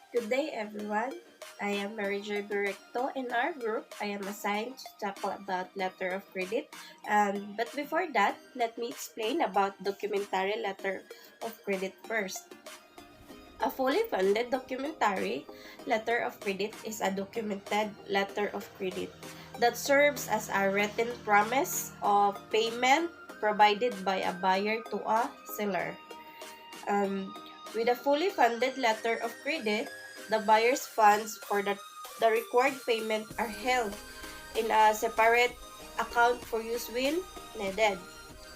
Good day, everyone. I am Mary Joy Berrecto. In our group, I am assigned to tackle about letter of credit. But before that, let me explain about documentary letter of credit first. A fully funded documentary letter of credit is a documented letter of credit that serves as a written promise of payment provided by a buyer to a seller. With a fully funded letter of credit, the buyer's funds for the required payment are held in a separate account for use when needed.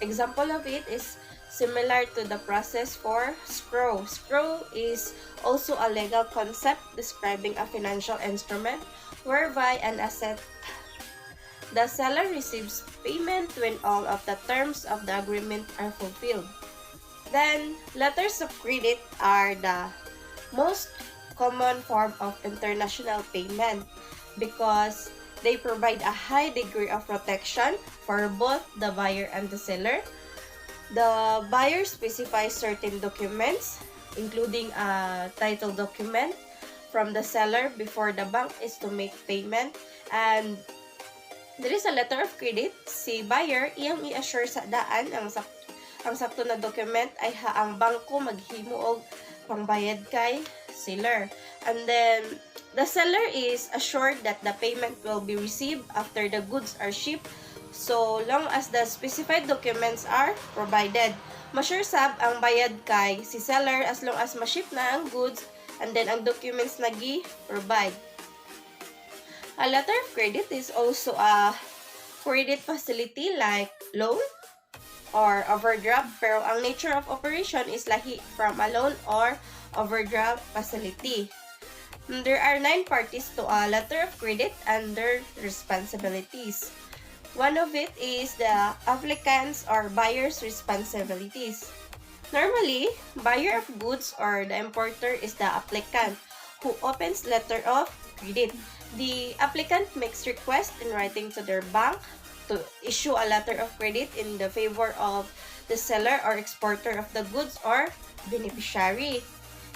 Example of it is similar to the process for escrow. Escrow is also a legal concept describing a financial instrument whereby an asset the seller receives payment when all of the terms of the agreement are fulfilled. Then, letters of credit are the most common form of international payment because they provide a high degree of protection for both the buyer and the seller. The buyer specifies certain documents, including a title document from the seller before the bank is to make payment. And there is a letter of credit, si buyer iyang i-assure sa daan ang sakto na document ay ang bangko maghimo og pangbayad kay seller. And then the seller is assured that the payment will be received after the goods are shipped so long as the specified documents are provided. Ma-sure sab ang bayad kay si seller as long as ma-ship na ang goods and then ang documents nagi-provide. A letter of credit is also a credit facility like loan or overdraft, pero ang nature of operation is lahi from a loan or overdraft facility. There are 9 parties to a letter of credit and their responsibilities. One of it is the applicant's or buyer's responsibilities. Normally, buyer of goods or the importer is the applicant who opens letter of credit. The applicant makes request in writing to their bank to issue a letter of credit in the favor of the seller or exporter of the goods or beneficiary.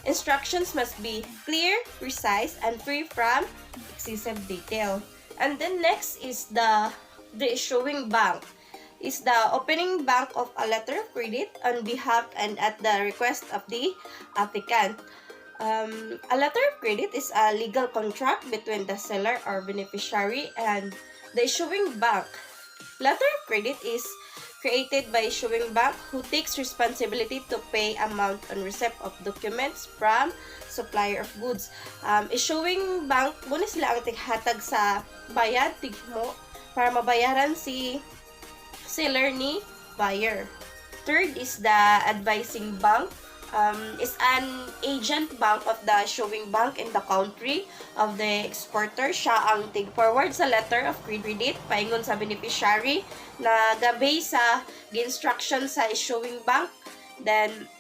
Instructions must be clear, precise, and free from excessive detail. And then next is the issuing bank. Is the opening bank of a letter of credit on behalf and at the request of the applicant. A letter of credit is a legal contract between the seller or beneficiary and the issuing bank. Letter of credit is created by issuing bank who takes responsibility to pay amount on receipt of documents from supplier of goods. Issuing bank, muna sila ang tighatag sa bayad, tigmo, para mabayaran si seller ni buyer. Third is the advising bank. Is an agent bank of the issuing bank in the country of the exporter. Siya ang tig-forward sa letter of credit paingon sa beneficiary na gabay sa instruction sa issuing bank. Then,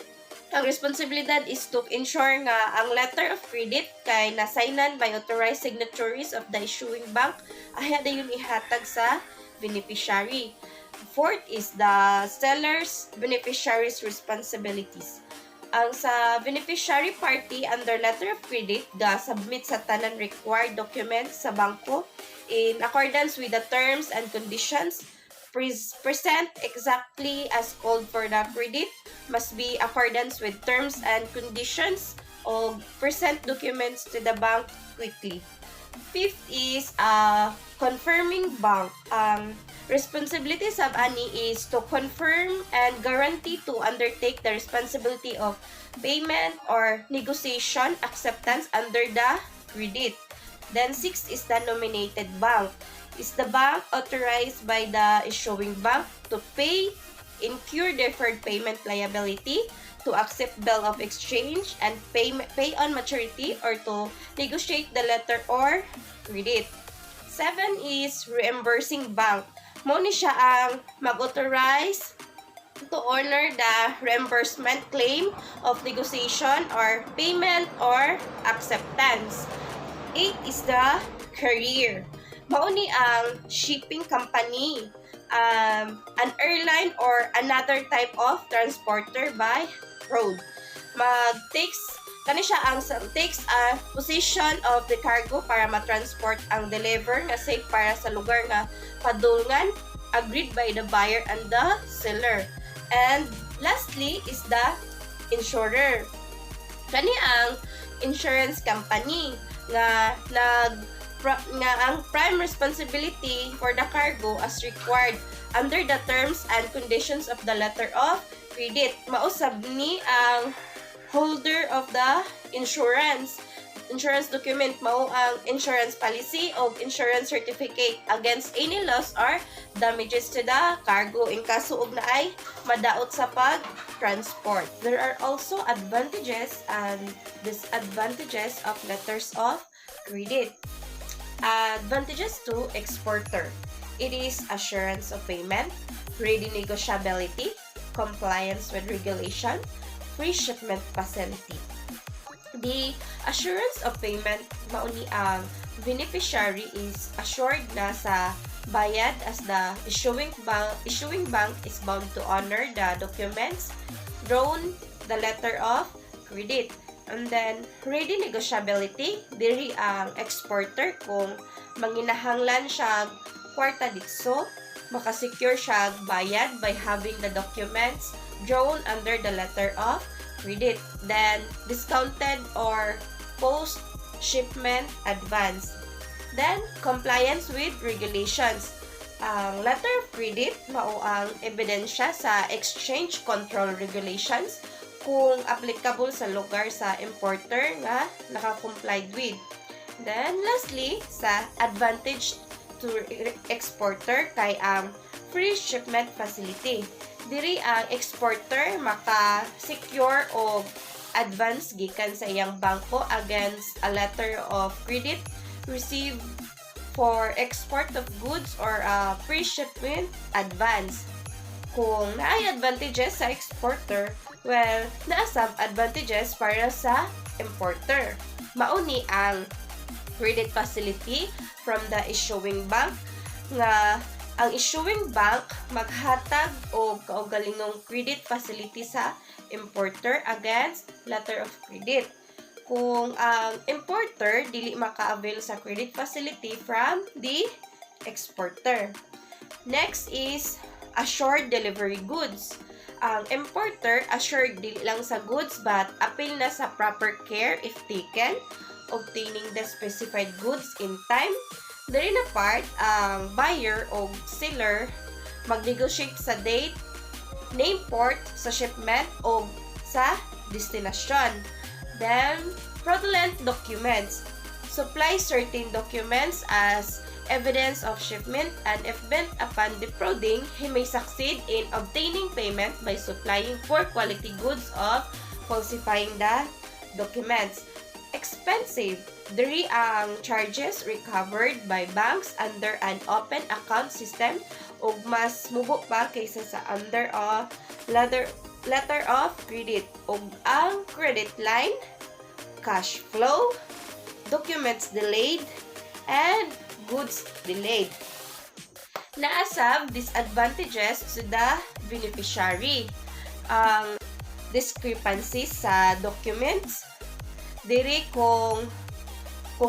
ang responsibilidad is to ensure nga ang letter of credit kay nasaynan by authorized signatories of the issuing bank ahead na yun ihatag sa beneficiary. Fourth is the seller's beneficiary's responsibilities. Ang sa beneficiary party under letter of credit submit sa tanan required documents sa bangko in accordance with the terms and conditions, present exactly as called for the credit, must be accordance with terms and conditions, o present documents to the bank quickly. Fifth is confirming bank. Responsibilities of ani is to confirm and guarantee to undertake the responsibility of payment or negotiation acceptance under the credit. Then sixth is the nominated bank. Is the bank authorized by the issuing bank to pay, incur deferred payment liability, to accept bill of exchange and pay on maturity, or to negotiate the letter or credit. 7 is reimbursing bank. Mo ni siya ang mag-authorize to honor the reimbursement claim of negotiation or payment or acceptance. 8 is the carrier. Mao ni ang shipping company, an airline or another type of transporter by road. kani siya ang takes a position of the cargo para ma-transport ang deliver nga safe para sa lugar nga padulngan, agreed by the buyer and the seller. And lastly is the insurer. Kani ang insurance company nga ang prime responsibility for the cargo as required under the terms and conditions of the letter of credit. Mausab ni ang holder of the insurance document, mao ang insurance policy o insurance certificate against any loss or damages to the cargo in kaso og naay madaot sa pag-transport. There are also advantages and disadvantages of letters of credit. Advantages to exporter. It is assurance of payment, ready negotiability, compliance with regulation, free shipment facility. The assurance of payment, mauni ang beneficiary is assured na sa bayad as the issuing bank is bound to honor the documents drawn the letter of credit. And then, ready negotiability, diri ang exporter kung manginahanglan siya kwarta ditso, makasecure siya bayad by having the documents drawn under the letter of credit. Then, discounted or post-shipment advance. Then, compliance with regulations. Ang letter of credit, mao ang ebidensya sa exchange control regulations kung applicable sa lugar sa importer nga naka-complied with. Then, lastly, sa advantage to exporter kay ang free shipment facility. Diri ang exporter maka-secure o advance gikan sa iyang bangko against a letter of credit received for export of goods or a free shipment advance. Kung naay advantages sa exporter, well, naasab advantages para sa importer. Mauni ang credit facility from the issuing bank nga ang issuing bank maghatag og kaugalingong credit facility sa importer against letter of credit. Kung ang importer dili maka-avail sa credit facility from the exporter. Next is assured delivery goods. Ang importer assured dili lang sa goods but appeal na sa proper care if taken, obtaining the specified goods in time. Diri na part ang buyer o seller mag-negotiate sa date, name port sa shipment o sa destination. Then, fraudulent documents. Supply certain documents as evidence of shipment, and if bent upon defrauding, he may succeed in obtaining payment by supplying poor quality goods of falsifying the documents. Expensive. Diri ang charges recovered by banks under an open account system ug mas mubo pa kaysa sa under a letter of credit ug ang credit line, cash flow, documents delayed, and goods delayed. Naasab disadvantages to the beneficiary. Ang discrepancies sa documents. Diri kung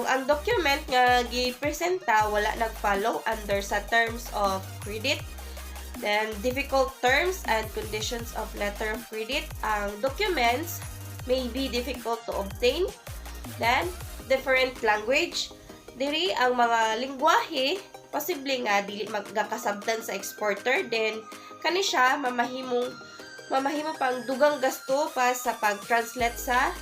ang document nga gipresenta wala nag-follow under sa terms of credit, then difficult terms and conditions of letter of credit, ang documents may be difficult to obtain, then different language, diri ang mga lingwahe posible nga dili magkakasabtan sa exporter, then kani siya mamahimo pang dugang gasto pa sa pag-translate sa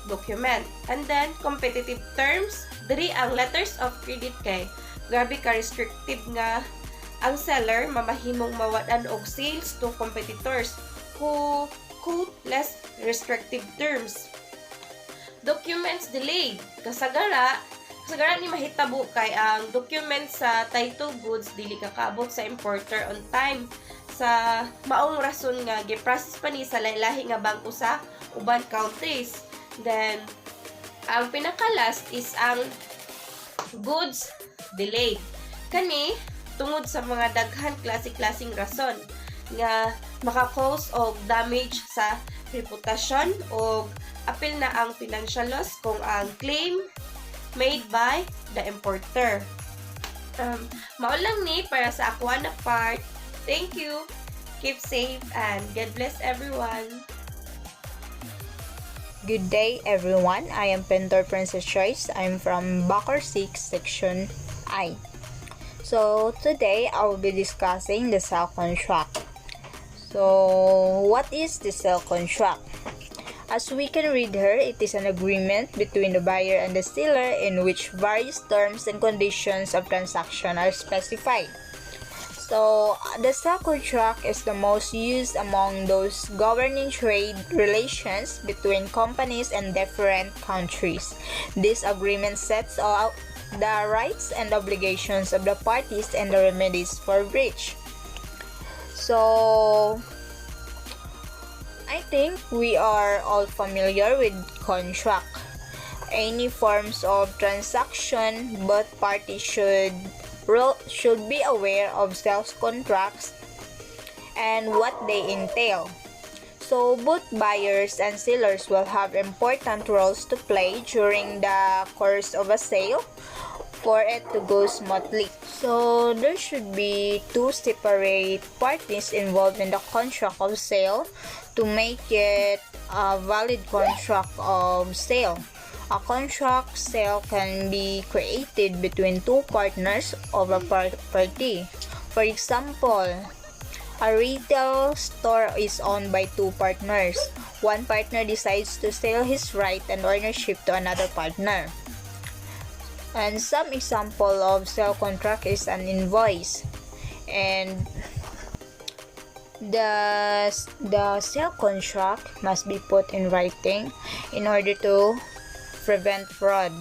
document. And then, competitive terms, diri ang letters of credit kay grabe ka restrictive nga ang seller mamahimong mawadan og sales to competitors who quote less restrictive terms. Documents delayed. Kasagara ni mahitabo kay ang documents sa title goods dili kakabot sa importer on time sa maong rason nga giprocess pa ni sa lahi nga bangko sa uban countries. Then, ang pinaka-last is ang goods delayed. Kani, tungod sa mga daghan klase-klaseng rason nga maka-cause og damage sa reputasyon o apil na ang financial loss kung ang claim made by the importer. Mao lang ni para sa ako na part. Thank you. Keep safe and God bless everyone. Good day, everyone. I am Pintor Princess Choice. I'm from BA-CORE6 Section I. So, today I will be discussing the sale contract. So, what is the sale contract? As we can read here, it is an agreement between the buyer and the seller in which various terms and conditions of transaction are specified. So, the sale contract is the most used among those governing trade relations between companies and different countries. This agreement sets out the rights and obligations of the parties and the remedies for breach. So, I think we are all familiar with contract. Any forms of transaction, both parties should be aware of sales contracts and what they entail. So, both buyers and sellers will have important roles to play during the course of a sale for it to go smoothly. So, there should be two separate parties involved in the contract of sale to make it a valid contract of sale. A contract sale can be created between two partners of a party. For example, a retail store is owned by two partners. One partner decides to sell his right and ownership to another partner. And some example of sale contract is an invoice. And the sale contract must be put in writing in order to prevent fraud.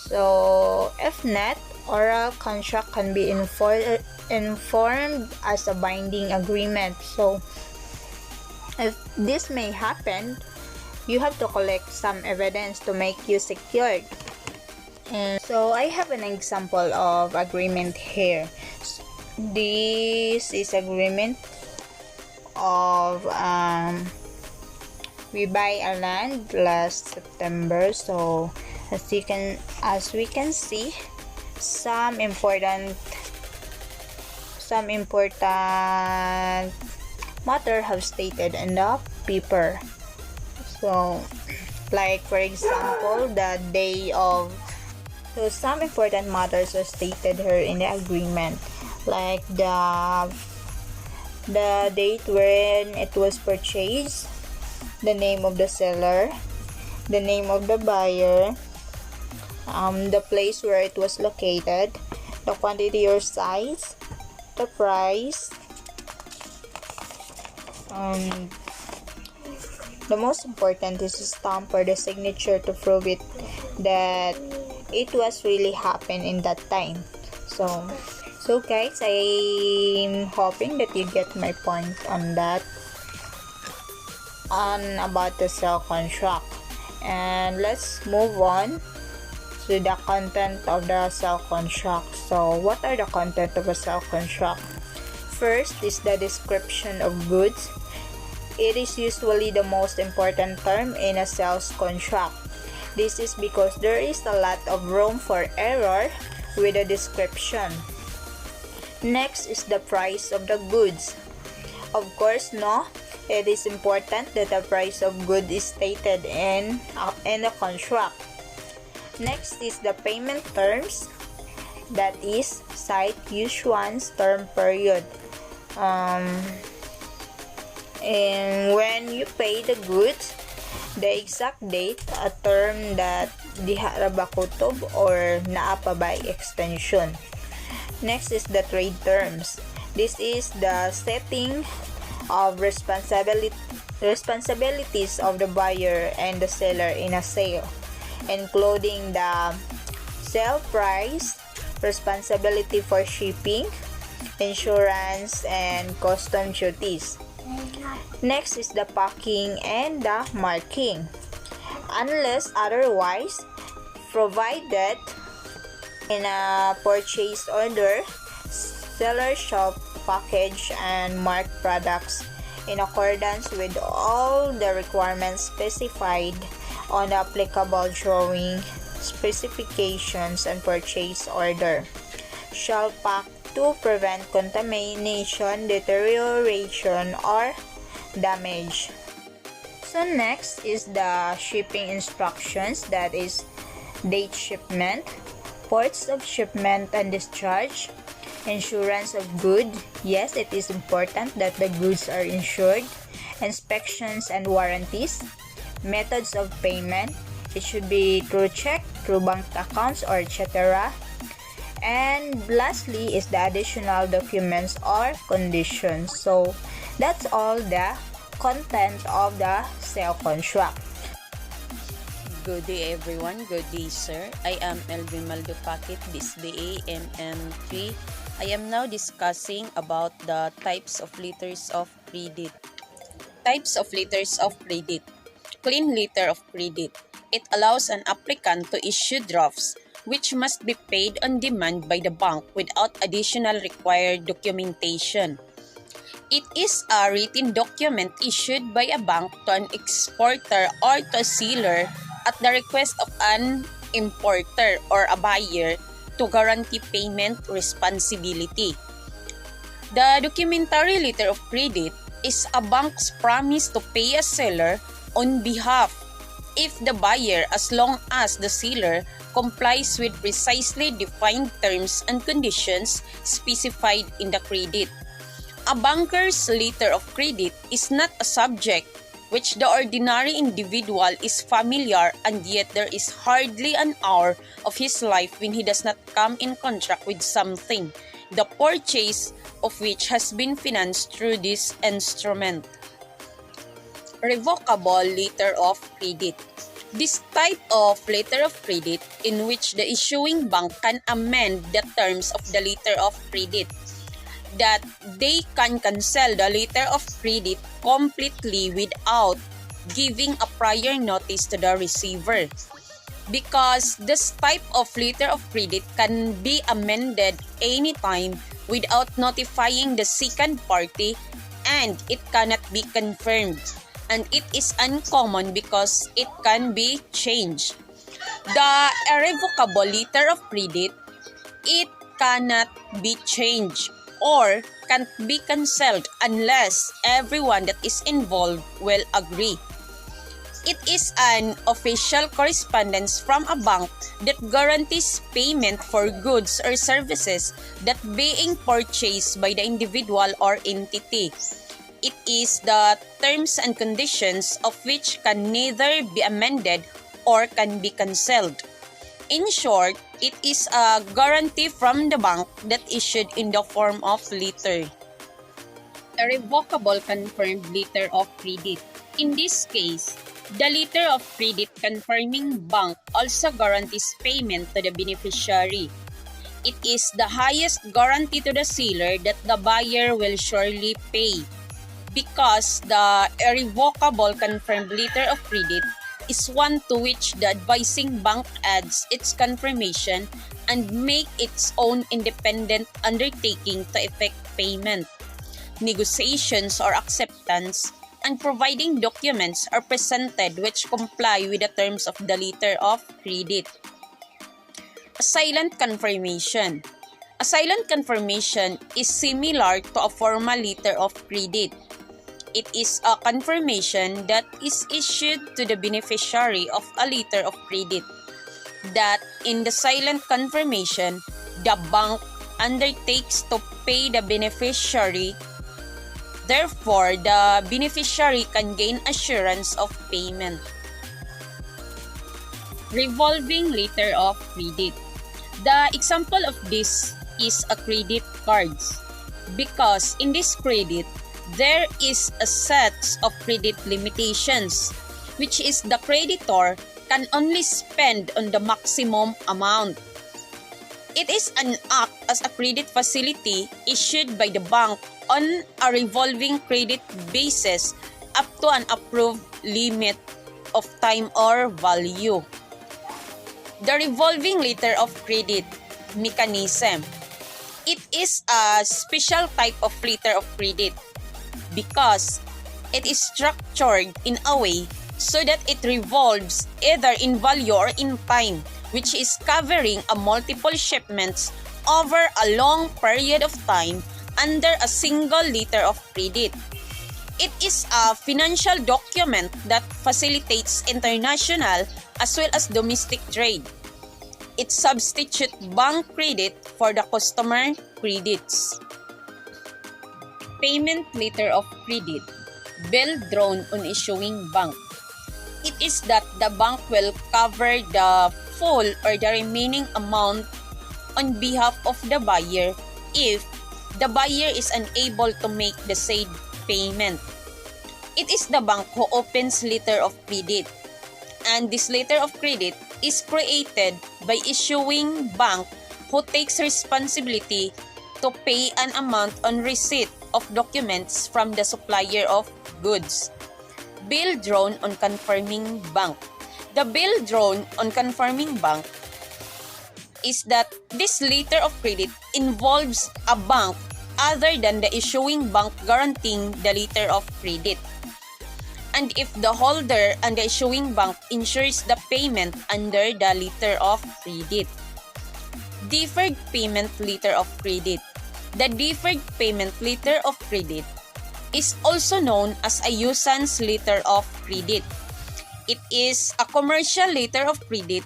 So, if not, oral contract can be informed as a binding agreement. So, if this may happen, you have to collect some evidence to make you secured. And so, I have an example of agreement here. This is agreement of we buy a land last September. So as we can see, some important matter have stated in the paper. So like for example, some important matters are stated here in the agreement, like the date when it was purchased, the name of the seller, the name of the buyer, the place where it was located, the quantity or size, the price, the most important is the stamp or the signature to prove it that it was really happened in that time. So guys, I'm hoping that you get my point on that, about the sale contract. And let's move on to the content of the sale contract. So what are the content of a sale contract? First is the description of goods. It is usually the most important term in a sales contract. This is because there is a lot of room for error with the description. Next is the price of the goods. Of course, it is important that the price of goods is stated in the contract. Next is the payment terms, that is site issuance term period. And when you pay the goods, the exact date, a term that diha ra ba kutob or naa pa by extension. Next is the trade terms. This is the setting of responsibilities of the buyer and the seller in a sale, including the sale price, responsibility for shipping, insurance, and custom duties. Next is the packing and the marking. Unless otherwise provided in a purchase order, seller shall package and mark products in accordance with all the requirements specified on the applicable drawing, specifications, and purchase order. Shall pack to prevent contamination, deterioration, or damage. So next is the shipping instructions, that is date shipment, ports of shipment and discharge, insurance of good. Yes, it is important that the goods are insured. Inspections and warranties, methods of payment. It should be through check, through bank accounts, or etc. And lastly is the additional documents or conditions. So that's all the content of the sale contract. Good day everyone, good day sir. I am Elvin Maldupakit, this BA-MM3. I am now discussing about the types of letters of credit. Types of letters of credit. Clean letter of credit. It allows an applicant to issue drafts which must be paid on demand by the bank without additional required documentation. It is a written document issued by a bank to an exporter or to a seller at the request of an importer or a buyer to guarantee payment responsibility. The documentary letter of credit is a bank's promise to pay a seller on behalf if the buyer, as long as the seller complies with precisely defined terms and conditions specified in the credit. A banker's letter of credit is not a subject which the ordinary individual is familiar, and yet there is hardly an hour of his life when he does not come in contact with something, the purchase of which has been financed through this instrument. Revocable letter of credit. This type of letter of credit in which the issuing bank can amend the terms of the letter of credit, that they can cancel the letter of credit completely without giving a prior notice to the receiver. Because this type of letter of credit can be amended anytime without notifying the second party, and it cannot be confirmed, and it is uncommon because it can be changed. The irrevocable letter of credit, it cannot be changed or can't be cancelled unless everyone that is involved will agree. It is an official correspondence from a bank that guarantees payment for goods or services that being purchased by the individual or entity. It is the terms and conditions of which can neither be amended or can be cancelled. In short, it is a guarantee from the bank that issued in the form of letter. A revocable confirmed letter of credit. In this case, the letter of credit confirming bank also guarantees payment to the beneficiary. It is the highest guarantee to the seller that the buyer will surely pay, because the irrevocable confirmed letter of credit is one to which the advising bank adds its confirmation and make its own independent undertaking to effect payment, negotiations or acceptance, and providing documents are presented which comply with the terms of the letter of credit. A silent confirmation. A silent confirmation is similar to a formal letter of credit. It is a confirmation that is issued to the beneficiary of a letter of credit that in the silent confirmation, the bank undertakes to pay the beneficiary. Therefore, the beneficiary can gain assurance of payment. Revolving letter of credit. The example of this is a credit cards, because in this credit, there is a set of credit limitations, which is the creditor can only spend on the maximum amount. It is an act as a credit facility issued by the bank on a revolving credit basis up to an approved limit of time or value. The revolving letter of credit mechanism. It is a special type of letter of credit because it is structured in a way so that it revolves either in value or in time, which is covering a multiple shipments over a long period of time under a single letter of credit. It is a financial document that facilitates international as well as domestic trade. It substitutes bank credit for the customer credits. Payment letter of credit, bill drawn on issuing bank. It is that the bank will cover the full or the remaining amount on behalf of the buyer if the buyer is unable to make the said payment. It is the bank who opens letter of credit, and this letter of credit is created by issuing bank who takes responsibility to pay an amount on receipt of documents from the supplier of goods. Bill drawn on confirming bank. The bill drawn on confirming bank is that this letter of credit involves a bank other than the issuing bank guaranteeing the letter of credit. And if the holder and the issuing bank ensures the payment under the letter of credit. Deferred payment letter of credit. The deferred payment letter of credit is also known as a usance letter of credit. It is a commercial letter of credit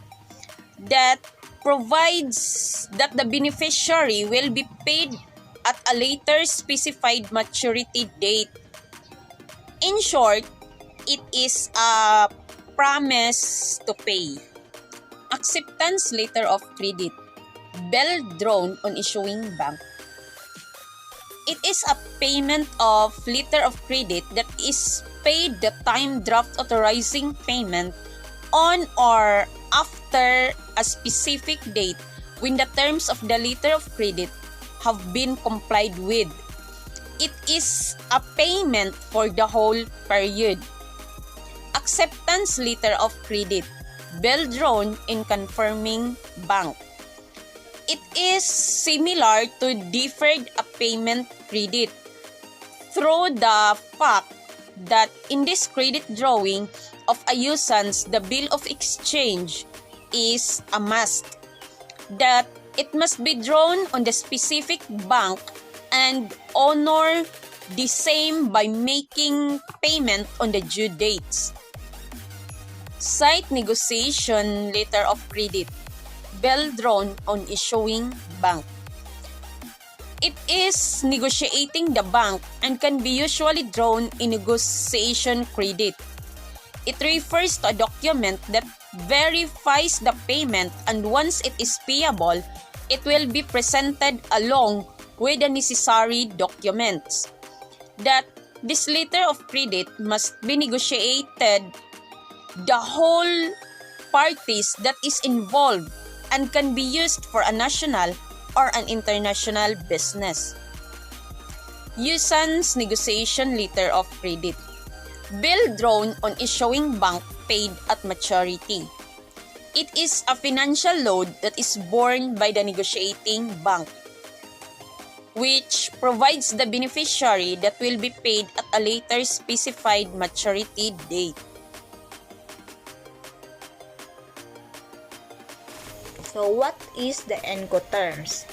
that provides that the beneficiary will be paid at a later specified maturity date. In short, it is a promise to pay. Acceptance letter of credit, bill drawn on issuing bank. It is a payment of letter of credit that is paid the time draft authorizing payment on or after a specific date when the terms of the letter of credit have been complied with. It is a payment for the whole period. Acceptance letter of credit, bill drawn in confirming bank. It is similar to deferred payment credit through the fact that in this credit drawing of a usance, the bill of exchange is a must. That it must be drawn on the specific bank and honor the same by making payment on the due dates. Site negotiation letter of credit, bill drawn on issuing bank. It is negotiating the bank and can be usually drawn in negotiation credit. It refers to a document that verifies the payment, and once it is payable, it will be presented along with the necessary documents. That this letter of credit must be negotiated the whole parties that is involved and can be used for a national or an international business. Usance negotiation letter of credit, bill drawn on issuing bank paid at maturity. It is a financial load that is borne by the negotiating bank, which provides the beneficiary that will be paid at a later specified maturity date. So what is the ENCO terms?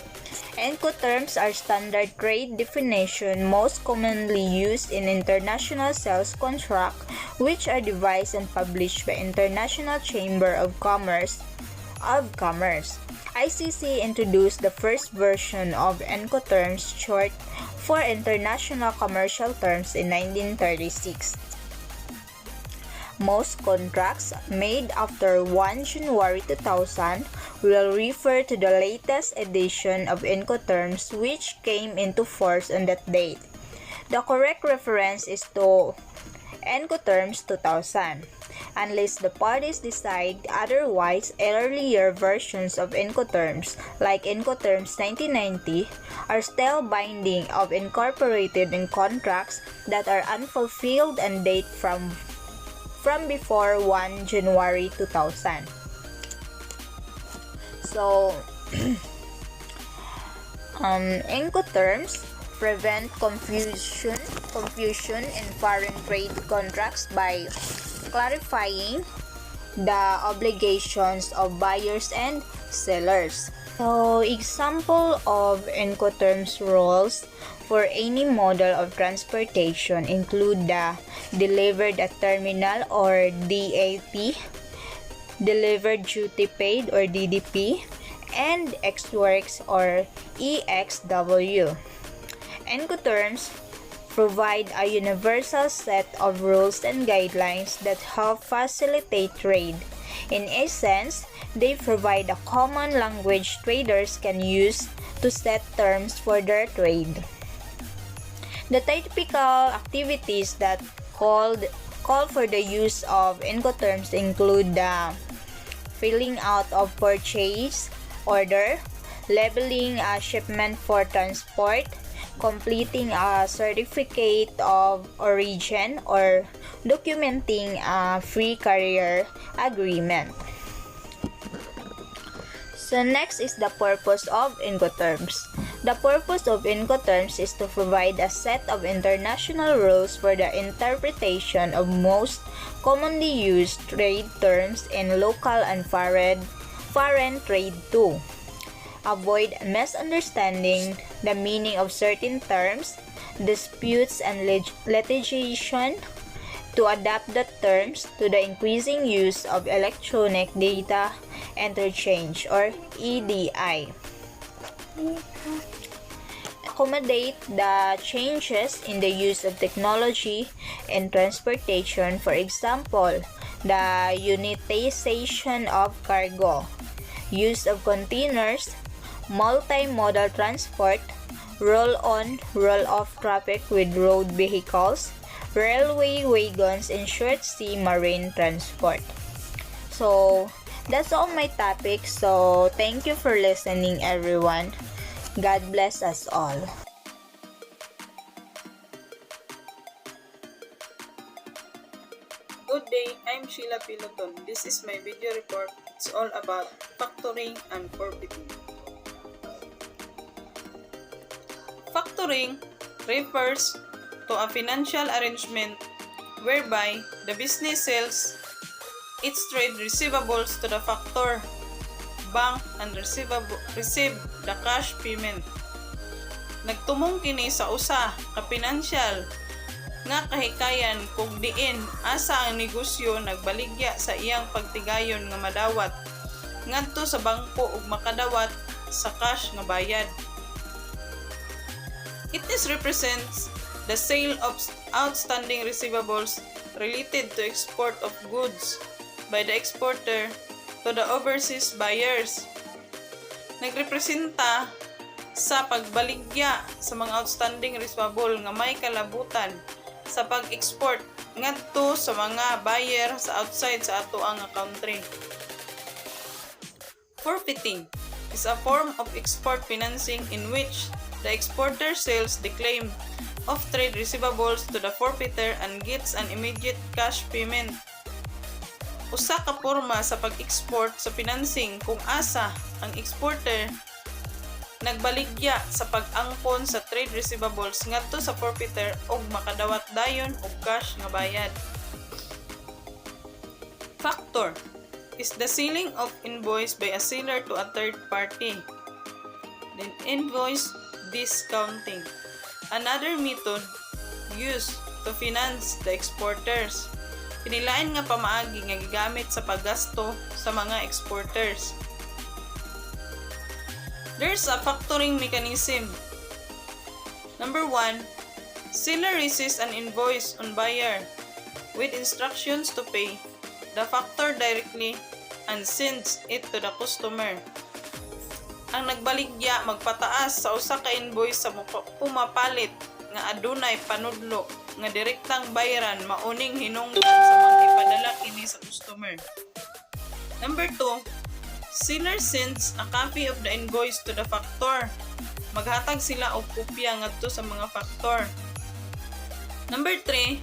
ENCO terms are standard trade definition most commonly used in international sales contract, which are devised and published by International Chamber of Commerce. ICC introduced the first version of ENCO terms, short for International Commercial Terms, in 1936. Most contracts made after 1 January 2000 will refer to the latest edition of ENCO terms, which came into force on that date. The correct reference is to ENCO terms 2000. Unless the parties decide otherwise, earlier versions of ENCO terms, like ENCO terms 1990, are still binding of incorporated in contracts that are unfulfilled and date from before 1 January 2000. So, ENCO terms prevent confusion in foreign trade contracts by clarifying the obligations of buyers and sellers. So, example of Incoterms rules for any model of transportation include the delivered at terminal or DAT, delivered duty paid or DDP, and ex-works or EXW. Incoterms provide a universal set of rules and guidelines that help facilitate trade. In essence, they provide a common language traders can use to set terms for their trade. The typical activities that call for the use of Incoterms include the filling out of purchase order, labeling a shipment for transport, completing a certificate of origin, or documenting a free carrier agreement. So next is the purpose of Incoterms. The purpose of Incoterms is to provide a set of international rules for the interpretation of most commonly used trade terms in local and foreign trade too. Avoid misunderstanding the meaning of certain terms, disputes, and litigation, to adapt the terms to the increasing use of electronic data interchange or EDI. Accommodate the changes in the use of technology in transportation, for example, the unitization of cargo, use of containers, multimodal transport, roll-on, roll-off traffic with road vehicles, railway wagons, and short-sea marine transport. So, that's all my topics. So, thank you for listening, everyone. God bless us all. Good day, I'm Sheila Piloton. This is my video report. It's all about factoring and forfeiting. Factoring refers to a financial arrangement whereby the business sells its trade receivables to the factor, bank, and receive the cash payment. Nagtumong kini sa usa ka financial nga kahikayan kung diin asa ang negosyo nagbaligya sa iyang pagtigayon nga madawat ngadto sa bangko ug makadawat sa cash nga bayad. It represents the sale of outstanding receivables related to export of goods by the exporter to the overseas buyers. Nagrepresenta sa pagbaligya sa mga outstanding receivable nga may kalabutan sa pag-export ngadto sa mga buyer sa outside sa atoang country. Forfeiting is a form of export financing in which the exporter sells the claim of trade receivables to the forfeiter and gets an immediate cash payment. Usa ka porma sa pag-export sa financing kung asa ang exporter nagbaligya sa pag-angkon sa trade receivables ngadto sa forfeiter ug makadawat dayon og cash nga bayad. Factor is the selling of invoice by a seller to a third party. Then invoice discounting, another method used to finance the exporters. Pinilain nga pamaagi nga gigamit sa paggasto sa mga exporters. There's a factoring mechanism. Number 1, seller receives an invoice on buyer with instructions to pay the factor directly and sends it to the customer. Ang nagbaligya magpataas sa usa ka invoice sa pumapalit nga adunay panudlo nga direktang bayaran mauning hinungdan sa mga ipadala kini sa customer. Number 2, seller sends a copy of the invoice to the factor. Maghatag sila og kopya ngadto sa mga factor. Number 3,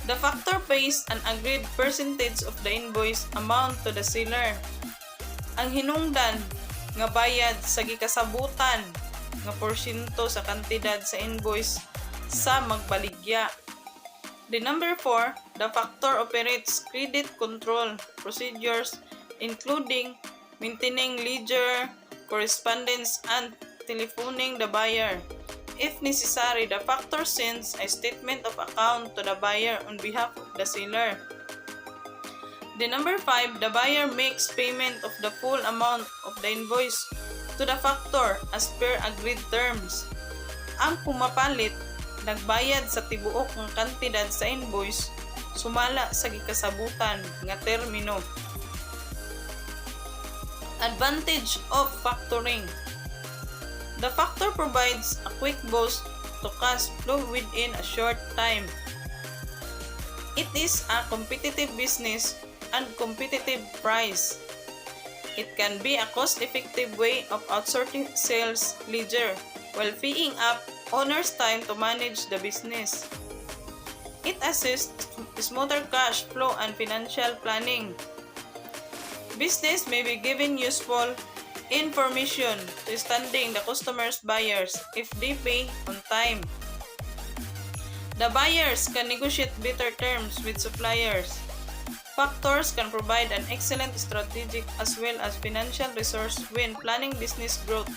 the factor pays an agreed percentage of the invoice amount to the seller. Ang hinungdan nga bayad sa gikasabutan nga porsyento sa kantidad sa invoice sa magbaligya. The number 4, The factor operates credit control procedures including maintaining ledger, correspondence, and telephoning the buyer. If necessary, the factor sends a statement of account to the buyer on behalf of the seller. The number 5, the buyer makes payment of the full amount of the invoice to the factor as per agreed terms. Ang pumapalit, nagbayad sa tibuok ng kantidad sa invoice, sumala sa gikasabutan nga termino. Advantage of factoring. The factor provides a quick boost to cash flow within a short time. It is a competitive business and competitive price. It can be a cost-effective way of outsourcing sales ledger while freeing up owner's time to manage the business. It assists smoother cash flow and financial planning. Business may be given useful information to standing the customer's buyers if they pay on time. The buyers can negotiate better terms with suppliers. Factors can provide an excellent strategic as well as financial resource when planning business growth.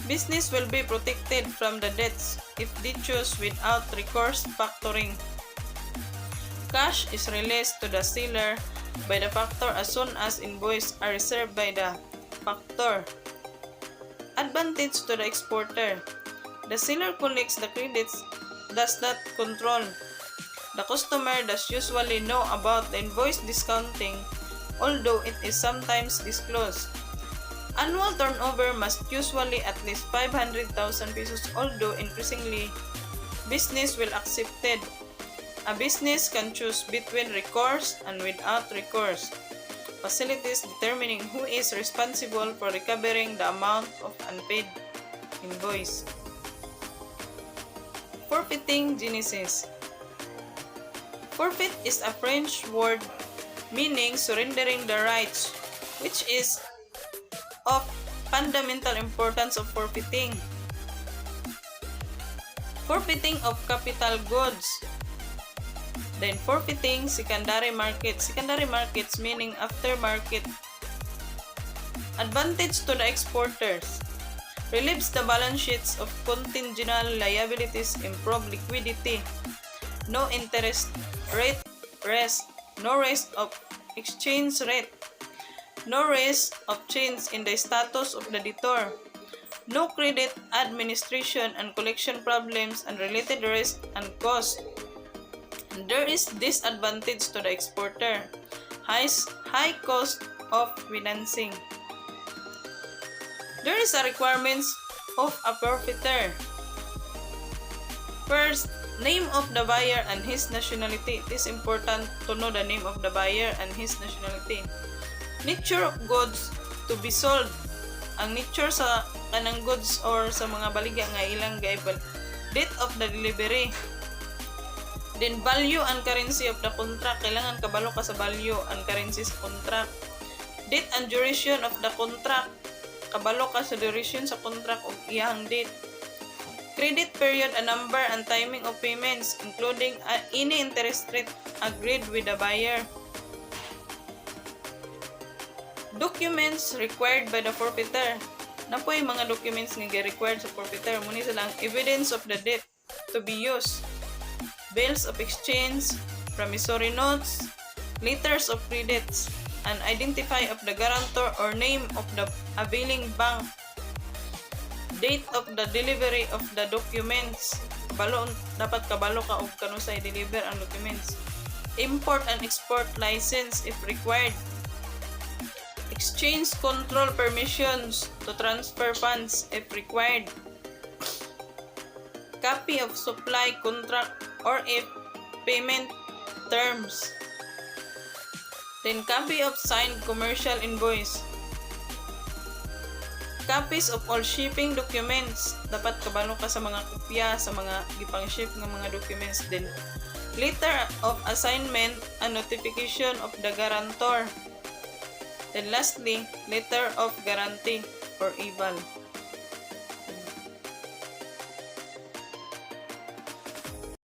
Business will be protected from the debts if they choose without recourse factoring. Cash is released to the seller by the factor as soon as invoices are reserved by the factor. Advantage to the exporter. The seller collects the credits, does not control. The customer does usually know about the invoice discounting, although it is sometimes disclosed. Annual turnover must usually at least 500,000 pesos, although increasingly business will accept it. A business can choose between recourse and without recourse facilities determining who is responsible for recovering the amount of unpaid invoice. Forfeiting genesis. Forfeit is a French word meaning surrendering the rights, which is of fundamental importance of forfeiting. Forfeiting of capital goods. Then forfeiting secondary markets. Secondary markets meaning aftermarket. Advantage to the exporters. Relieves the balance sheets of contingent liabilities, improve liquidity. No interest rate risk. No risk of exchange rate. No risk of change in the status of the debtor. No credit administration and collection problems and related risk and cost. There is disadvantage to the exporter. High cost of financing. There is a requirements of a forfeiter. First, name of the buyer and his nationality. It is important to know the name of the buyer and his nationality. Nature of goods to be sold. Ang nature sa kanang goods or sa mga baligya nga ilang gaibal. Date of the delivery. Then value and currency of the contract. Kailangan kabalo ka sa value and currency sa contract. Date and duration of the contract. Kabalo ka sa duration sa contract o iyang date. Credit period and number and timing of payments including any interest rate agreed with the buyer. Documents required by the forfeiter. Napoy mga documents nga required sa forfeiter. Muna sila ang evidence of the debt to be used. Bills of exchange, promissory notes, letters of credits, and identify of the guarantor or name of the availing bank. Date of the delivery of the documents. Dapat kabalo ka og kano sa i-deliver ang documents. Import and export license if required. Exchange control permissions to transfer funds if required. Copy of supply contract or if payment terms. Then copy of signed commercial invoice. Copies of all shipping documents. Dapat kabalo ka sa mga kopya sa mga gipang-ship ng mga documents din. Letter of assignment and notification of the guarantor. Then lastly, letter of guarantee or eval.